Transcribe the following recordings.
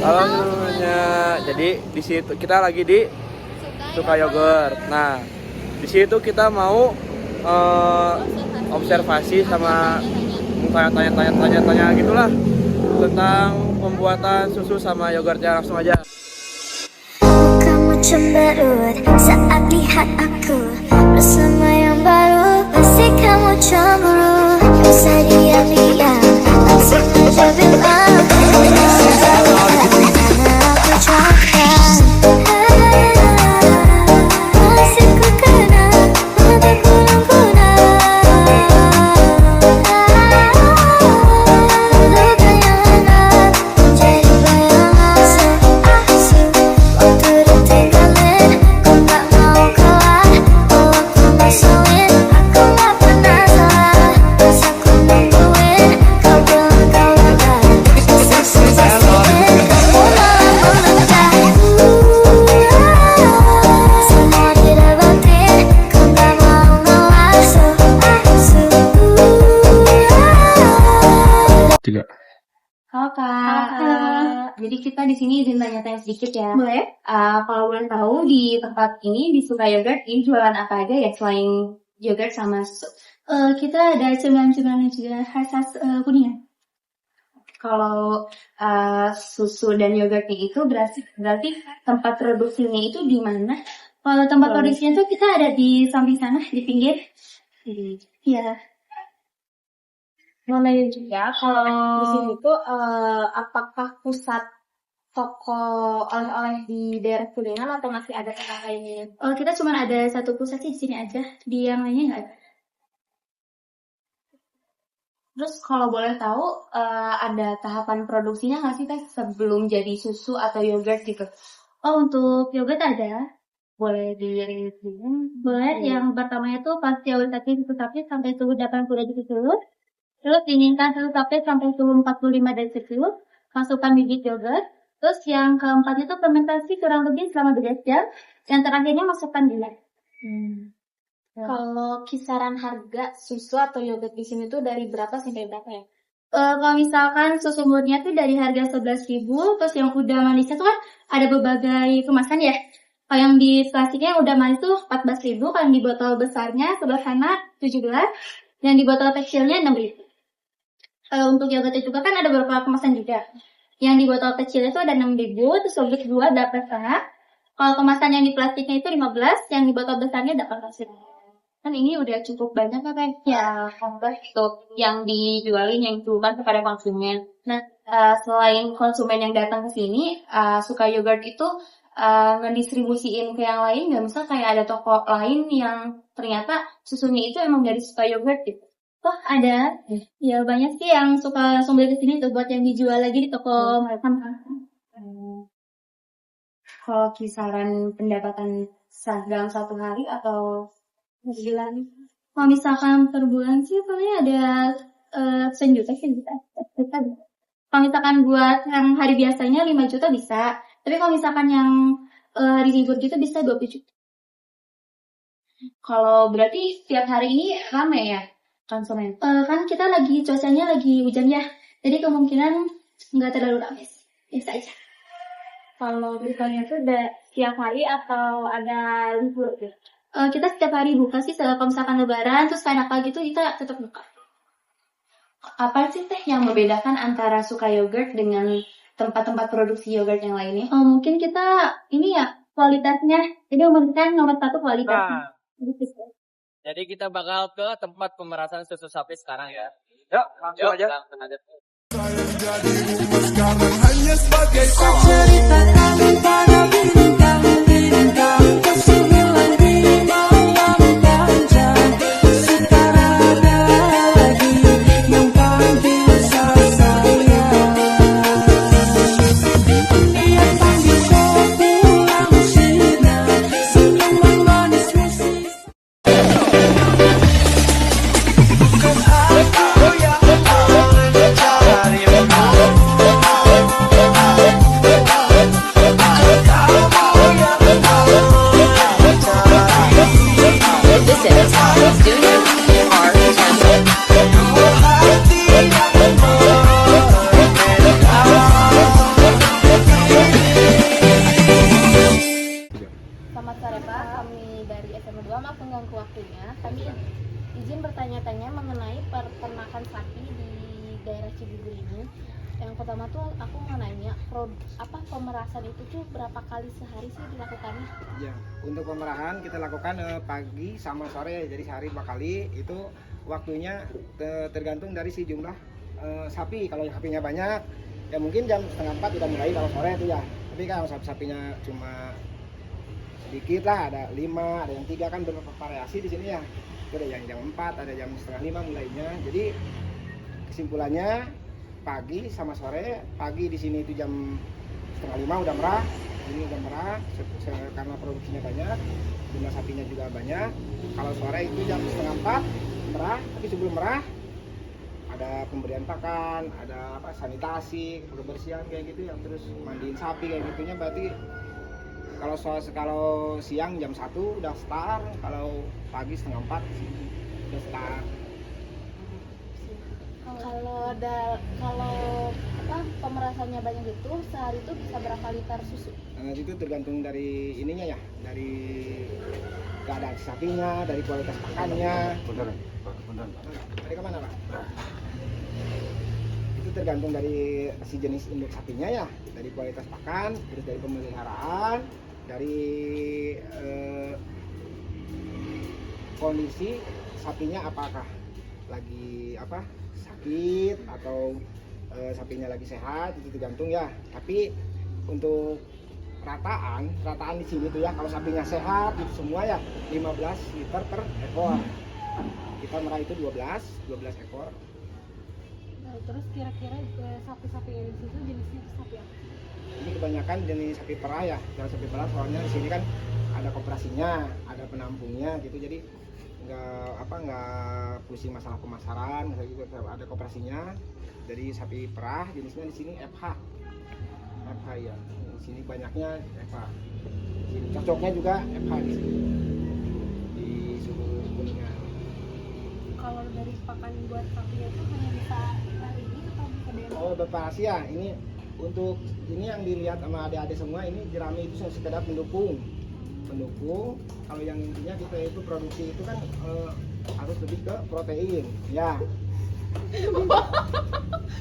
Halo semuanya. Jadi di situ kita lagi di Suka Yogurt. Nah, di situ kita mau observasi sama tanya-tanya gitulah tentang pembuatan susu sama yogurtnya. Langsung aja. Kamu cemberut saat lihat aku bersama yang baru, pasti kamu cemburu. Bisa diam-diam, langsung aja bilang karena aku coklat. Masih ku kenal mata kunang-kunang, luka yang hangat menjadi bayangan. Seasyik waktu ditinggalin, ku gak mau kalah. Oh aku ngeselin, aku gak pernah salah. Pas aku nungguin, kau bilang kau lega. Pastiin kamu malah meledak. Semua didapatin, ku gak mau ngalah. Tiga. Halo Kak. Jadi kita di sini izin tanya-tanya sedikit ya. Boleh? Kalau boleh tahu di tempat ini di Suka Yogurt ini jualan apa aja ya selain yogurt sama susu? Kita ada cemilan-cemilan juga khas Kuningan. Kalau susu dan yogurtnya itu berarti tempat produksinya itu di mana? Kalau tempat Boleh. produksinya tuh kita ada di samping sana, di pinggir. Iya. Mau nanya juga kalau di sini tuh apakah pusat toko oleh-oleh di daerah Kuningan atau masih ada tempat lainnya? Kita cuma ada satu pusat sih di sini aja. Di yang lainnya nggak ada. Terus kalau boleh tahu ada tahapan produksinya nggak sih Teh sebelum jadi susu atau yogurt gitu? Untuk yogurt ada. Boleh dirilis? Boleh. Yang pertamanya tuh pasteurisasi susu sapi sampai suhu 80 derajat Celcius. Terus dinginkan susu sapi sampai suhu 45 derajat Celcius. Masukkan bibit yogurt. Terus yang keempatnya tuh fermentasi kurang lebih selama 12 jam. Yang terakhirnya masukkan gula. Kalau kisaran harga susu atau yogurt di sini tuh dari berapa sampai berapa ya? Kalau misalkan susu murninya tuh dari harga 11.000, terus yang udah manisnya tuh kan ada berbagai kemasan ya. Kalau yang di plastiknya yang udah manis tuh 14.000, kalau yang di botol besarnya sebelah sana 17, yang di botol kecilnya 6.000. Untuk yogurtnya juga kan ada beberapa kemasan juga. Yang di botol kecilnya tuh ada 6.000, terus yogurt 2 8,5. Kalau kemasan yang di plastiknya itu 15, yang di botol besarnya 18. Kan ini udah cukup banyak kan Teh? Ya. Untuk yang dijualin yang ditujukan kepada konsumen. Nah, selain konsumen yang datang ke sini, Suka Yogurt itu ngedistribusiin ke yang lain nggak? Misal kayak ada toko lain yang ternyata susunya itu emang dari Suka Yogurt gitu. Oh, ada. Ya, banyak sih yang suka langsung beli ke sini tuh buat yang dijual lagi di toko mereka. Kalau kisaran pendapatan dalam satu hari atau sebulan? Kalau misalkan per bulan sih paling ada sejuta sih bisa. Kalau misalkan buat yang hari biasanya 5 juta bisa. Tapi kalau misalkan yang hari libur gitu bisa 20 juta. Kalau berarti setiap hari ini rame ya konsumen? Kan kita cuacanya lagi hujan ya. Jadi kemungkinan nggak terlalu ramai. Biasa aja. Kalau misalnya tuh udah setiap hari atau ada libur gitu? Kita setiap hari buka sih, kalau misalkan lebaran, terus kayak pagi gitu kita tetap buka. Apa sih Teh yang membedakan antara Suka Yogurt dengan tempat-tempat produksi yogurt yang lainnya? Mungkin kita ini ya kualitasnya. Jadi memberikan nomor 1 kualitasnya. Jadi kita bakal ke tempat pemerasan susu sapi sekarang ya. Yuk, langsung aja. untuk waktunya. Kami izin bertanya-tanya mengenai peternakan sapi di daerah Cibubur ini. Yang pertama tuh aku mau nanya, pemerasan itu tuh berapa kali sehari sih dilakukannya? Ya, untuk pemerahan kita lakukan pagi sama sore, jadi sehari 2 kali. Itu waktunya tergantung dari si jumlah sapi. Kalau sapinya banyak, ya mungkin jam setengah 4 udah mulai kalau sore itu ya. Tapi kalau sapinya cuma sedikit lah, ada 5, ada yang 3, kan bervariasi di sini ya. Itu ada yang jam 4, ada jam setengah 5 mulainya. Jadi kesimpulannya pagi sama sore. Pagi di sini itu jam setengah 5 udah merah, ini udah merah karena produksinya banyak, jumlah sapinya juga banyak. Kalau sore itu jam setengah 4 merah, tapi sebelum merah ada pemberian pakan, ada sanitasi, kebersihan kayak gitu, yang terus mandiin sapi kayak gitunya. Berarti kalau siang jam 1 udah start, kalau pagi setengah 4 udah start. Kalau pemerasannya banyak gitu, sehari itu bisa berapa liter susu? Itu tergantung dari ininya ya, dari keadaan sapinya, dari kualitas pakannya. Dari kemana Pak? Itu tergantung dari si jenis induk sapinya ya, dari kualitas pakan, terus dari pemeliharaan, dari kondisi sapinya, apakah lagi sakit atau sapinya lagi sehat, itu tergantung ya. Tapi untuk rataan di sini tuh ya, kalau sapinya sehat itu semua ya 15 liter per ekor. Kita merah itu 12 ekor. Nah, terus kira-kira sapi-sapi yang di situ jenisnya sapi apa? Ini kebanyakan jenis sapi perah ya, sapi perah soalnya di sini kan ada koperasinya, ada penampungnya gitu, jadi nggak pusing masalah pemasaran, misalnya gitu, ada koperasinya. Jadi sapi perah jenisnya di sini FH ya, di sini banyaknya FH. Di sini cocoknya juga FH di sini, di suku Kuningan. Kalau dari pakan buat sapinya itu hanya bisa hari ini atau bisa dari? Oh, beberapa ya, ini untuk ini yang dilihat sama adik-adik semua, ini jerami itu sekedar pendukung. Kalau yang intinya kita itu produksi itu kan harus lebih ke protein ya.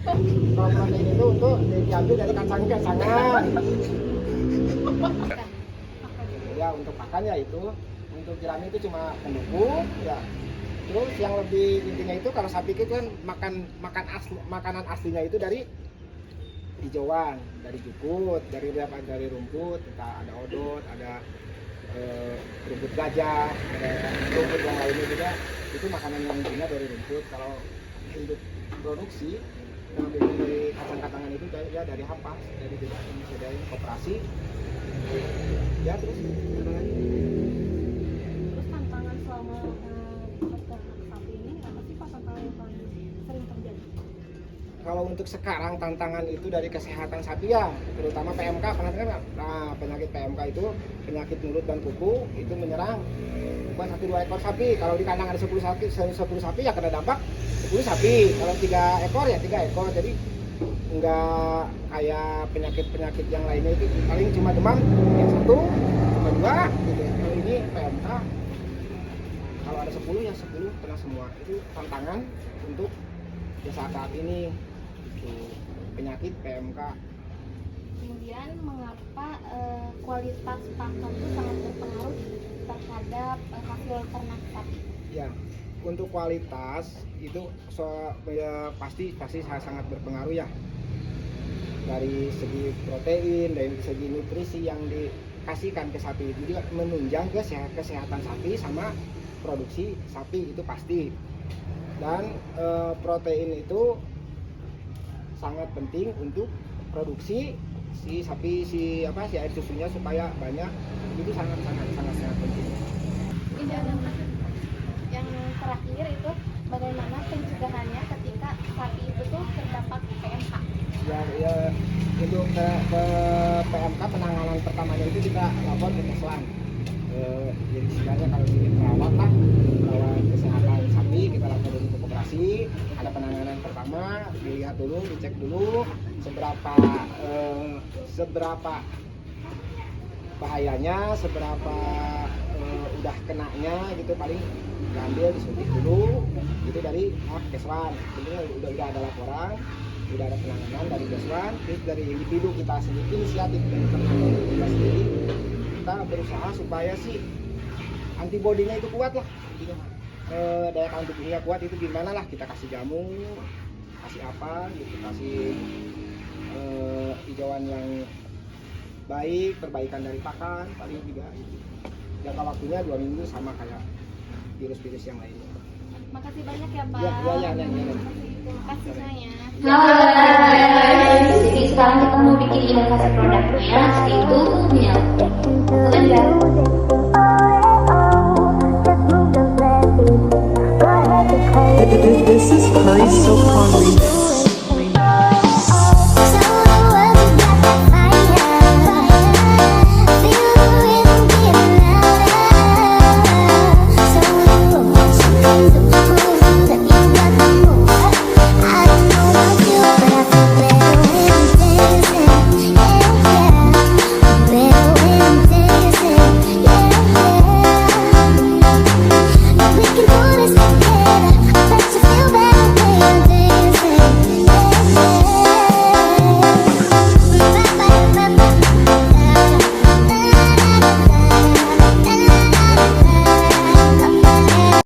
Kalau protein itu untuk diambil dari kacang-kacangan ya, untuk pakan ya. Itu untuk jerami itu cuma pendukung ya. Terus yang lebih intinya itu, kalau sapi itu kan makanan aslinya itu dari hijauan, dari jukut, dari rumput, entah ada odot, ada rumput gajah, ada rumput yang lainnya juga. Itu makanan yang intinya dari rumput. Kalau untuk produksi yang dari kacang-kacangan itu ya dari hampas, dari tidak disediain koperasi ya. Terus ada lagi. Terus tantangan selama peternak sapi ini apa sih Pak, tantangan yang paling sering terjadi? Kalau untuk sekarang tantangan itu dari kesehatan sapi ya, terutama PMK. Penyakit PMK itu penyakit mulut dan kuku, itu menyerang bukan 1-2 ekor sapi. Kalau di kandang ada 10 sapi ya kena dampak 10 sapi. Kalau 3 ekor ya 3 ekor. Jadi nggak kayak penyakit yang lainnya itu paling cuma demam yang 1, cuma 2 gitu. Kalau ini PMK, kalau ada 10 ya 10 kena semua. Itu tantangan untuk saat ini itu penyakit PMK. Kemudian mengapa kualitas pakan itu sangat berpengaruh terhadap hasil ternak sapi? Ya, untuk kualitas itu pasti sangat berpengaruh ya. Dari segi protein, dari segi nutrisi yang dikasihkan ke sapi itu juga menunjang kesehatan sapi sama produksi sapi, itu pasti. Dan protein itu sangat penting untuk produksi si sapi, si air susunya supaya banyak. Itu sangat penting. Ini yang terakhir itu bagaimana pencegahannya ketika sapi itu tuh terdapat PMK? Ya untuk ke PMK, penanganan pertamanya itu kita lapor ke Keslan. Jadi sebenarnya kalau di perawat kesehatan sapi, kita lapor dulu ke koperasi. Ada penanganan pertama, dilihat dulu, dicek dulu seberapa bahayanya, seberapa udah kenanya gitu paling diambil disuntik dulu itu dari Keswan. Tentunya udah ada laporan, udah ada penanganan dari Keswan, terus dari individu kita sendiri inisiatif dari teman-teman kita sendiri kita berusaha supaya sih antibodinya itu kuat lah intinya. Daya tahan tubuhnya kuat itu gimana lah, kita kasih jamu, kasih apa gitu, kasih hijauan yang baik, perbaikan dari pakan paling juga gitu. Jangka waktunya 2 minggu sama kayak virus-virus yang lainnya. Makasih banyak ya Pak. Ya. Terima kasih saya. Halo, jadi sekarang kita mau bikin inovasi produknya, yaitu milk. Lanjut. This is Curry Soap Laundry.